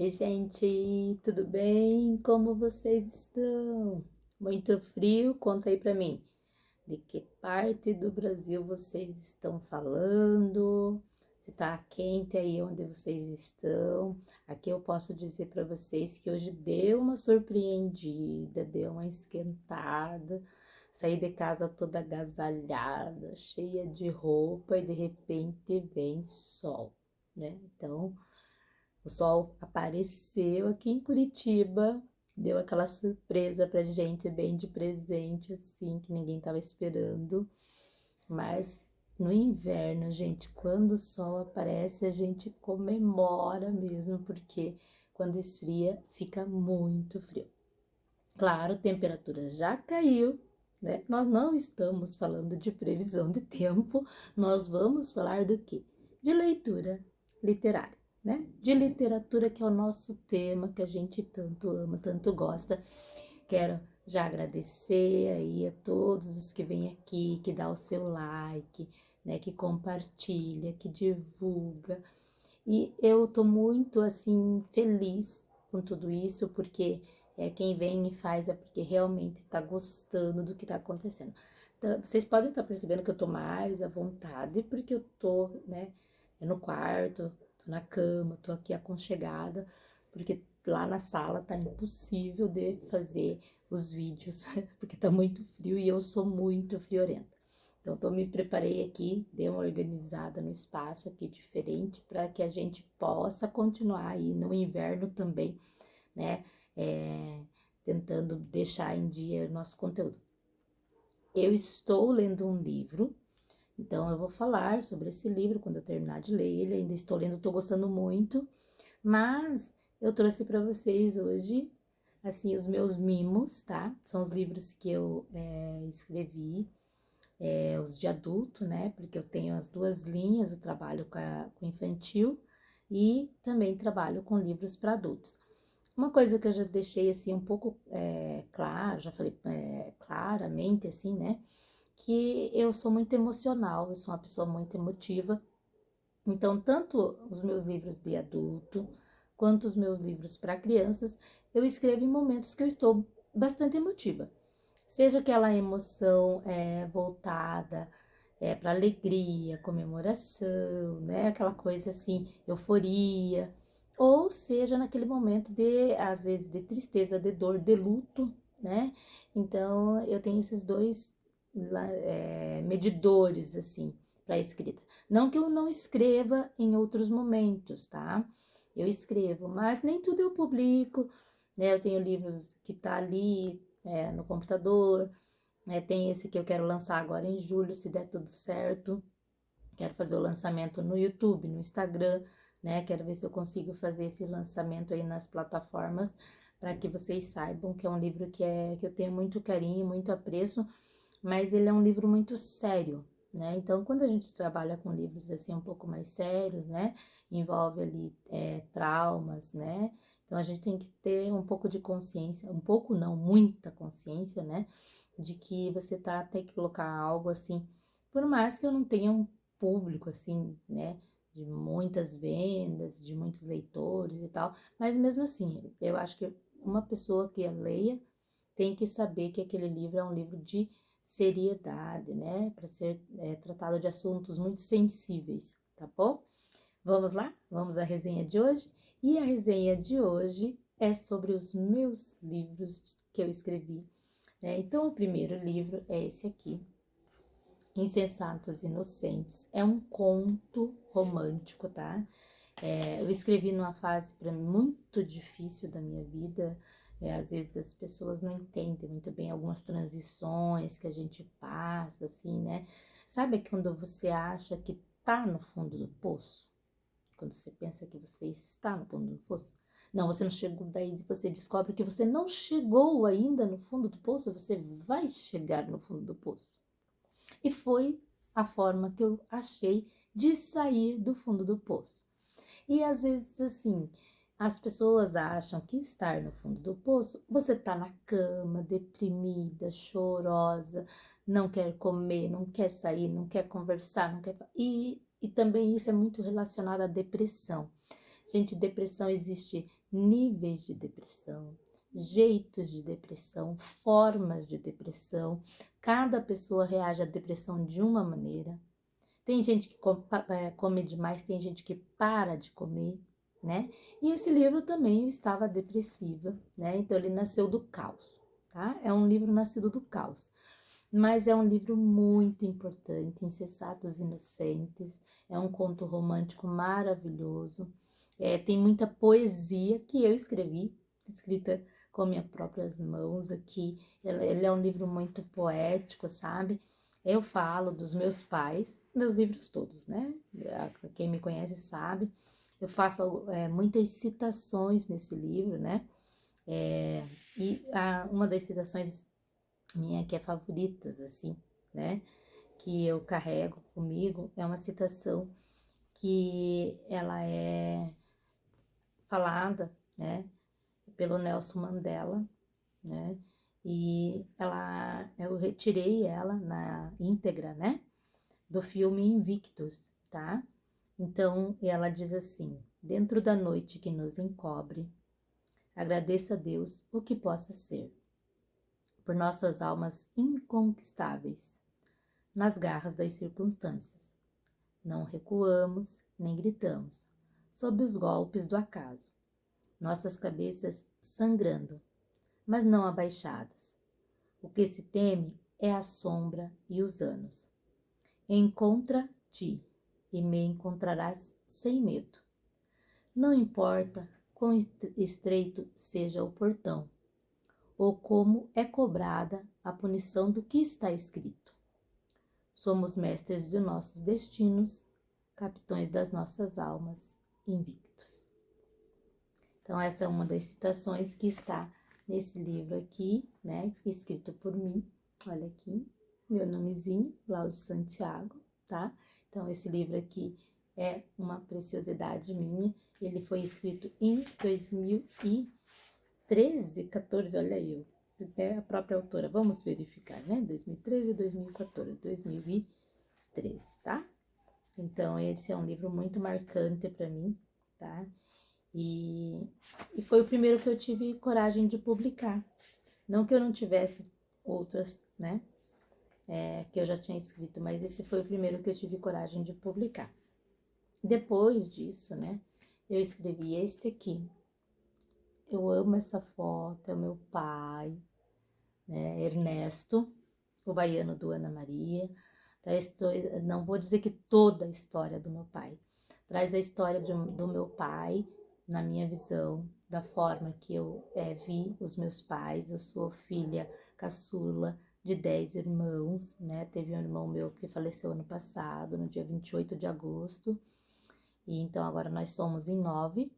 Oi, gente, tudo bem? Como vocês estão? Muito frio? Conta aí pra mim. De que parte do Brasil vocês estão falando? Se tá quente aí onde vocês estão? Aqui eu posso dizer pra vocês que hoje deu uma surpreendida, deu uma esquentada. Saí de casa toda agasalhada, cheia de roupa e de repente vem sol, né? Então, o sol apareceu aqui em Curitiba, deu aquela surpresa pra gente, bem de presente, assim, que ninguém tava esperando. Mas no inverno, gente, quando o sol aparece, a gente comemora mesmo, porque quando esfria, fica muito frio. Claro, a temperatura já caiu, né? Nós não estamos falando de previsão de tempo, nós vamos falar do quê? De leitura literária, né? De literatura, que é o nosso tema, que a gente tanto ama, tanto gosta. Quero já agradecer aí a todos os que vêm aqui, que dá o seu like, né? Que compartilha, que divulga. E eu tô muito, assim, feliz com tudo isso, porque quem vem e faz é porque realmente tá gostando do que tá acontecendo. Então, vocês podem estar percebendo que eu tô mais à vontade, porque eu tô, né, no quarto, tô na cama, tô aqui aconchegada, porque lá na sala tá impossível de fazer os vídeos, porque tá muito frio e eu sou muito friorenta. Então, me preparei aqui, dei uma organizada no espaço aqui diferente para que a gente possa continuar aí no inverno também, né? É, tentando deixar em dia o nosso conteúdo. Eu estou lendo um livro, então eu vou falar sobre esse livro quando eu terminar de ler ele. Ainda estou lendo, estou gostando muito, mas eu trouxe para vocês hoje, assim, os meus mimos, tá? São os livros que eu escrevi, os de adulto, né? Porque eu tenho as duas linhas, eu trabalho com infantil e também trabalho com livros para adultos. Uma coisa que eu já deixei assim um pouco claro, já falei claramente assim, né? Que eu sou muito emocional, eu sou uma pessoa muito emotiva. Então, tanto os meus livros de adulto quanto os meus livros para crianças, eu escrevo em momentos que eu estou bastante emotiva. Seja aquela emoção voltada para alegria, comemoração, né? Aquela coisa assim, euforia, ou seja naquele momento de, às vezes, de tristeza, de dor, de luto, né? Então, eu tenho esses dois medidores, assim, para a escrita. Não que eu não escreva em outros momentos, tá? Eu escrevo, mas nem tudo eu publico, né? Eu tenho livros que tá ali no computador, tem esse que eu quero lançar agora em julho, se der tudo certo. Quero fazer o lançamento no YouTube, no Instagram, né? Quero ver se eu consigo fazer esse lançamento aí nas plataformas, para que vocês saibam que é um livro que eu tenho muito carinho, muito apreço, mas ele é um livro muito sério, né? Então, quando a gente trabalha com livros assim um pouco mais sérios, né? Envolve ali traumas, né? Então, a gente tem que ter um pouco de consciência, um pouco não, muita consciência, né? De que você tá tem que colocar algo assim, por mais que eu não tenha um público assim, né? De muitas vendas, de muitos leitores e tal, mas mesmo assim, eu acho que uma pessoa que leia tem que saber que aquele livro é um livro de seriedade, né? Para ser tratado de assuntos muito sensíveis, tá bom? Vamos lá? Vamos à resenha de hoje? E a resenha de hoje é sobre os meus livros que eu escrevi, né? Então, o primeiro livro é esse aqui, Insensatos Inocentes. É um conto romântico, tá? Eu escrevi numa fase para mim muito difícil da minha vida. Às vezes as pessoas não entendem muito bem algumas transições que a gente passa, assim, né? Sabe quando você acha que tá no fundo do poço? Quando você pensa que você está no fundo do poço? Não, você não chegou, daí você descobre que você não chegou ainda no fundo do poço, você vai chegar no fundo do poço. E foi a forma que eu achei de sair do fundo do poço. E às vezes, assim, as pessoas acham que estar no fundo do poço, você tá na cama, deprimida, chorosa, não quer comer, não quer sair, não quer conversar, não quer. E também isso é muito relacionado à depressão. Gente, depressão existe níveis de depressão, jeitos de depressão, formas de depressão. Cada pessoa reage à depressão de uma maneira. Tem gente que come demais, tem gente que para de comer, né? E esse livro também eu estava depressiva, né? Então ele nasceu do caos, tá? É um livro nascido do caos. Mas é um livro muito importante, Insensatos Inocentes. É um conto romântico maravilhoso. Tem muita poesia que eu escrevi, escrita com minhas próprias mãos aqui. Ele é um livro muito poético, sabe? Eu falo dos meus pais, meus livros todos, né? Quem me conhece sabe. Eu faço muitas citações nesse livro, né? Uma das citações minha que é favoritas, assim, né? Que eu carrego comigo, é uma citação que ela é falada, né? Pelo Nelson Mandela, né? E eu retirei ela na íntegra, né? Do filme Invictus, tá? Então, ela diz assim: dentro da noite que nos encobre, agradeça a Deus o que possa ser, por nossas almas inconquistáveis, nas garras das circunstâncias. Não recuamos nem gritamos, sob os golpes do acaso, nossas cabeças sangrando, mas não abaixadas. O que se teme é a sombra e os anos. Encontra-te e me encontrarás sem medo. Não importa quão estreito seja o portão, ou como é cobrada a punição do que está escrito. Somos mestres de nossos destinos, capitães das nossas almas, invictos. Então, essa é uma das citações que está nesse livro aqui, né? Escrito por mim. Olha aqui, meu nomezinho, Lauro Santiago, tá? Então, esse livro aqui é uma preciosidade minha. Ele foi escrito em 2013, 14, olha aí, é a própria autora. Vamos verificar, né? 2013, 2014, 2013, tá? Então, esse é um livro muito marcante para mim, tá? E foi o primeiro que eu tive coragem de publicar. Não que eu não tivesse outras, né? Que eu já tinha escrito, mas esse foi o primeiro que eu tive coragem de publicar. Depois disso, né? Eu escrevi esse aqui. Eu amo essa foto, é o meu pai, né? Ernesto, o baiano do Ana Maria. Não vou dizer que toda a história do meu pai. Traz a história do meu pai, na minha visão, da forma que eu vi os meus pais. Eu sou filha caçula de 10 irmãos, né? Teve um irmão meu que faleceu ano passado, no dia 28 de agosto. E então agora nós somos em 9,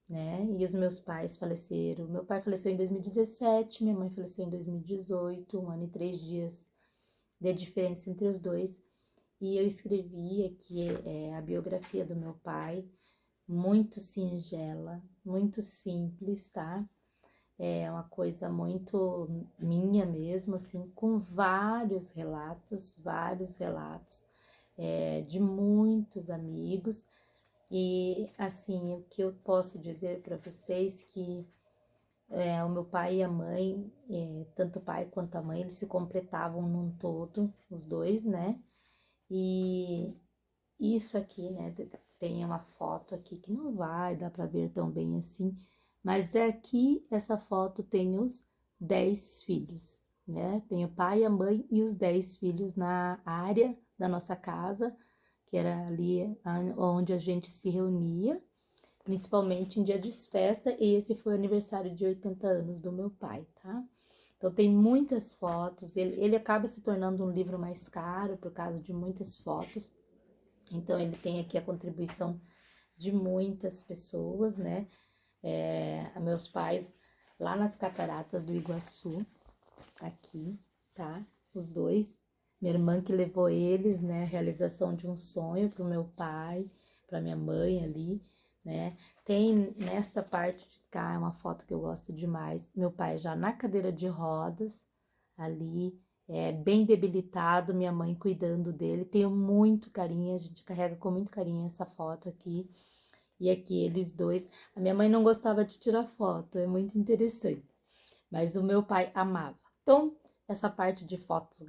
né? E os meus pais faleceram. Meu pai faleceu em 2017, minha mãe faleceu em 2018, 1 ano e 3 dias de diferença entre os dois. E eu escrevi aqui a biografia do meu pai, muito singela, muito simples, tá? É uma coisa muito minha mesmo, assim, com vários relatos de muitos amigos. E, assim, o que eu posso dizer para vocês que o meu pai e a mãe, tanto o pai quanto a mãe, eles se completavam num todo, os dois, né? E isso aqui, né, tem uma foto aqui que não vai dar para ver tão bem assim, mas aqui essa foto tem os 10 filhos, né? Tem o pai, a mãe e os 10 filhos na área da nossa casa, que era ali onde a gente se reunia, principalmente em dia de festa, e esse foi o aniversário de 80 anos do meu pai, tá? Então tem muitas fotos, ele acaba se tornando um livro mais caro por causa de muitas fotos. Então ele tem aqui a contribuição de muitas pessoas, né? Meus pais lá nas Cataratas do Iguaçu, aqui, tá? Os dois. Minha irmã que levou eles, né? Realização de um sonho pro meu pai, pra minha mãe ali, né? Tem nesta parte de cá uma foto que eu gosto demais. Meu pai já na cadeira de rodas, ali, bem debilitado, minha mãe cuidando dele. Tenho muito carinho, a gente carrega com muito carinho essa foto aqui. E aqui eles dois. A minha mãe não gostava de tirar foto, é muito interessante. Mas o meu pai amava. Então, essa parte de fotos,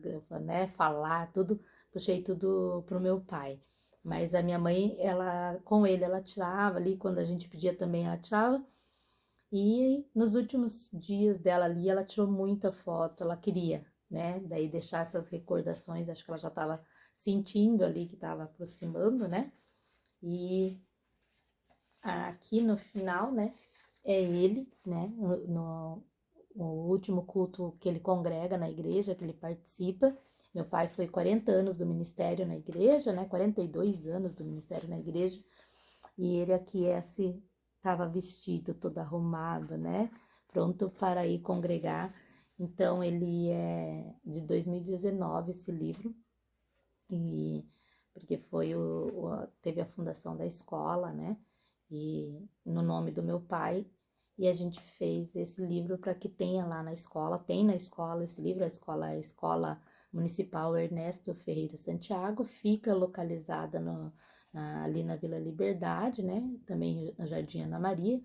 né, falar, tudo, puxei tudo pro meu pai. Mas a minha mãe, ela, com ele, ela tirava ali, quando a gente pedia também, ela tirava. E nos últimos dias dela ali, ela tirou muita foto, ela queria, né, daí deixar essas recordações, acho que ela já estava sentindo ali que estava aproximando, né, e aqui no final, né, é ele, né, no último culto que ele congrega na igreja, que ele participa. Meu pai foi 40 anos do ministério na igreja, né, 42 anos do ministério na igreja, e ele aqui estava vestido, todo arrumado, né, pronto para ir congregar. Então, ele é de 2019 esse livro, e porque foi teve a fundação da escola, né? E no nome do meu pai, e a gente fez esse livro para que tenha lá na escola, tem na escola esse livro, a escola municipal Ernesto Ferreira Santiago, fica localizada ali na Vila Liberdade, né? Também no Jardim Ana Maria.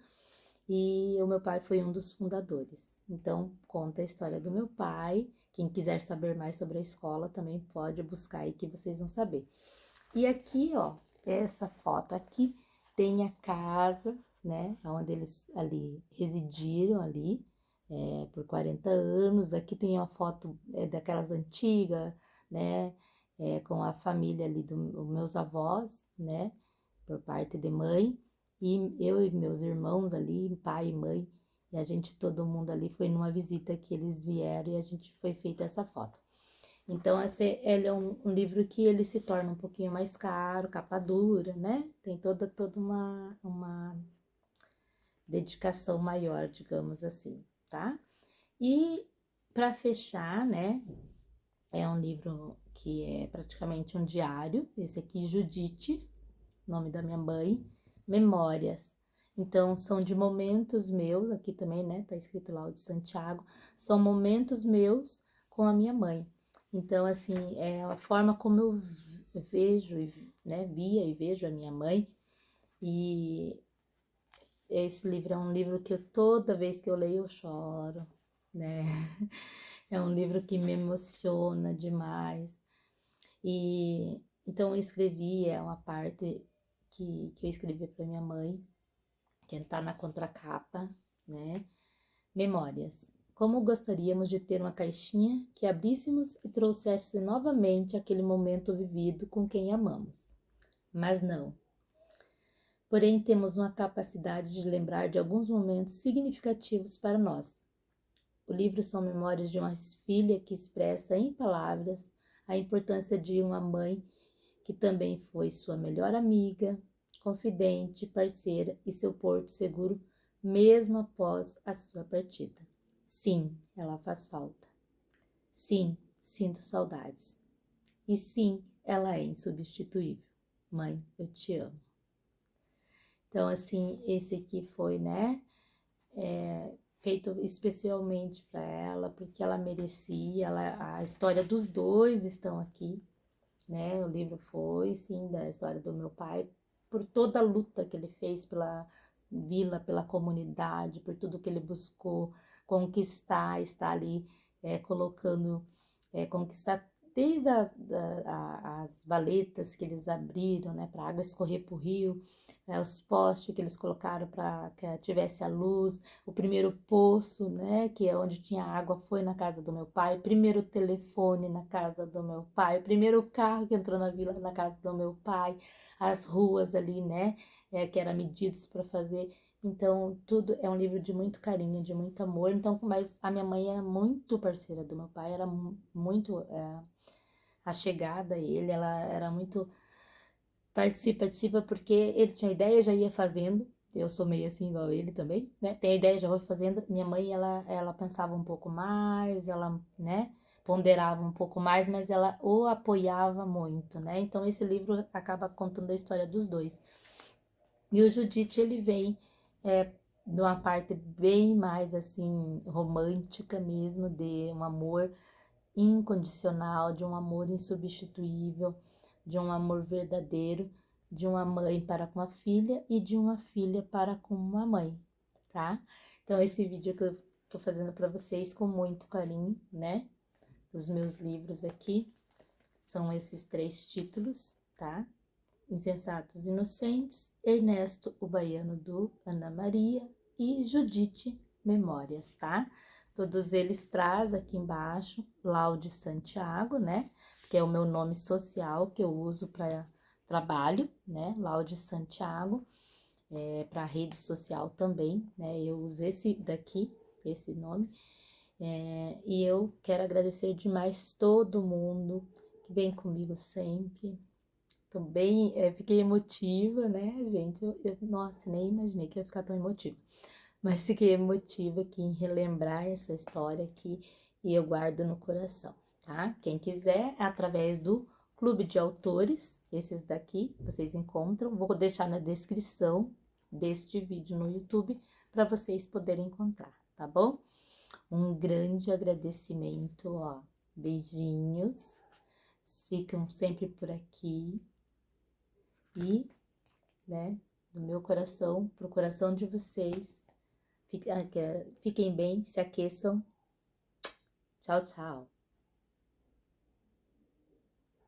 E o meu pai foi um dos fundadores. Então, conta a história do meu pai. Quem quiser saber mais sobre a escola também pode buscar aí que vocês vão saber. E aqui, ó, essa foto aqui tem a casa, né, onde eles ali residiram ali por 40 anos. Aqui tem uma foto daquelas antigas, né, com a família ali dos meus avós, né, por parte de mãe. E eu e meus irmãos ali, pai e mãe, e a gente, todo mundo ali, foi numa visita que eles vieram e a gente foi feita essa foto. Então, ele é um livro que ele se torna um pouquinho mais caro, capa dura, né? Tem toda uma dedicação maior, digamos assim, tá? E para fechar, né? É um livro que é praticamente um diário. Esse aqui, Judite, nome da minha mãe, Memórias. Então, são de momentos meus, aqui também, né? Tá escrito lá o de Santiago. São momentos meus com a minha mãe. Então, assim, é a forma como eu vejo, né? Via e vejo a minha mãe. E esse livro é um livro que toda vez que eu leio, eu choro, né? É um livro que me emociona demais. E então eu escrevi, é uma parte que eu escrevi para minha mãe, que está na contracapa, né? Memórias. Como gostaríamos de ter uma caixinha que abríssemos e trouxesse novamente aquele momento vivido com quem amamos. Mas não. Porém, temos uma capacidade de lembrar de alguns momentos significativos para nós. O livro são memórias de uma filha que expressa em palavras a importância de uma mãe que também foi sua melhor amiga, confidente, parceira e seu porto seguro, mesmo após a sua partida. Sim, ela faz falta. Sim, sinto saudades. E sim, ela é insubstituível. Mãe, eu te amo. Então, assim, esse aqui foi, né, feito especialmente para ela, porque ela merecia, a história dos dois estão aqui, né? O livro foi, sim, da história do meu pai, por toda a luta que ele fez pela vila, pela comunidade, por tudo que ele buscou conquistar, está ali colocando, conquistar desde as valetas que eles abriram, né, para a água escorrer para o rio, os postes que eles colocaram para que tivesse a luz, o primeiro poço, né, que é onde tinha água, foi na casa do meu pai, o primeiro telefone na casa do meu pai, o primeiro carro que entrou na vila na casa do meu pai, as ruas ali, né, que eram medidas para fazer. Então, tudo é um livro de muito carinho, de muito amor. Então, mas a minha mãe era muito parceira do meu pai, era muito achegada a ele, ela era muito participativa, porque ele tinha ideia, já ia fazendo. Eu sou meio assim igual ele também, né? Tem a ideia, já vou fazendo. Minha mãe, ela pensava um pouco mais, ela, né, ponderava um pouco mais, mas ela o apoiava muito, né? Então esse livro acaba contando a história dos dois. E o Judite, ele vem de uma parte bem mais assim romântica mesmo, de um amor incondicional, de um amor insubstituível, de um amor verdadeiro, de uma mãe para com a filha e de uma filha para com uma mãe, tá? Então, esse vídeo que eu tô fazendo para vocês com muito carinho, né? Os meus livros aqui são esses 3 títulos, tá? Insensatos Inocentes, Ernesto, o Baiano do Ana Maria e Judite Memórias, tá? Todos eles traz aqui embaixo Laude Santiago, né? Que é o meu nome social que eu uso para trabalho, né? Laude Santiago, para rede social também, né? Eu uso esse daqui, esse nome. E eu quero agradecer demais todo mundo que vem comigo sempre. Tô bem, fiquei emotiva, né, gente? Nossa, nem imaginei que ia ficar tão emotiva. Mas fiquei emotiva aqui em relembrar essa história aqui e eu guardo no coração, tá? Quem quiser, é através do Clube de Autores, esses daqui vocês encontram. Vou deixar na descrição deste vídeo no YouTube para vocês poderem encontrar, tá bom? Um grande agradecimento, ó. Beijinhos. Ficam sempre por aqui. E, né, do meu coração pro coração de vocês. Fiquem bem, se aqueçam. Tchau, tchau.